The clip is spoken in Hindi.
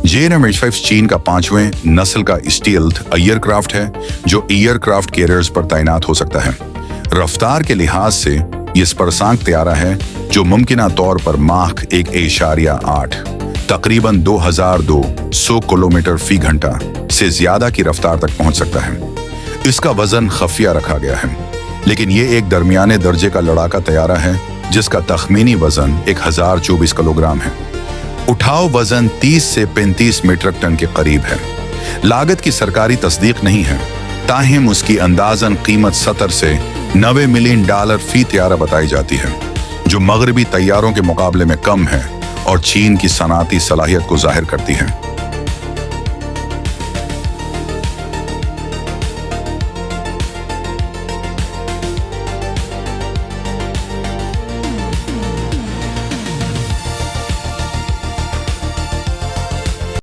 JNM-H5 चीन का 5वें नस्ल का स्टील्थ एयरक्राफ्ट है जो एयरक्राफ्ट कैरियर्स पर तैनात हो सकता है। रफ्तार के लिहाज से ये स्पर्शांक त्यारा है जो मुमकिना तौर पर माख 1.8 तकरीबन 2200 किलोमीटर फी घंटा से ज्यादा की रफ्तार तक पहुंच सकता है। इसका वजन खफिया रखा गया है, लेकिन ये एक दरमियाने दर्जे का लड़ाका तैयारा है जिसका तखमीनी वजन 1024 किलोग्राम है। उठाव वजन 30 से 35 मीट्रिक टन के करीब है। लागत की सरकारी तस्दीक नहीं है, ताहिम उसकी अंदाजन कीमत 70 से 90 मिलियन डॉलर फी त्यारा बताई जाती है, जो मगरबी तैयारों के मुकाबले में कम है और चीन की सनाती सलाहियत को जाहिर करती है।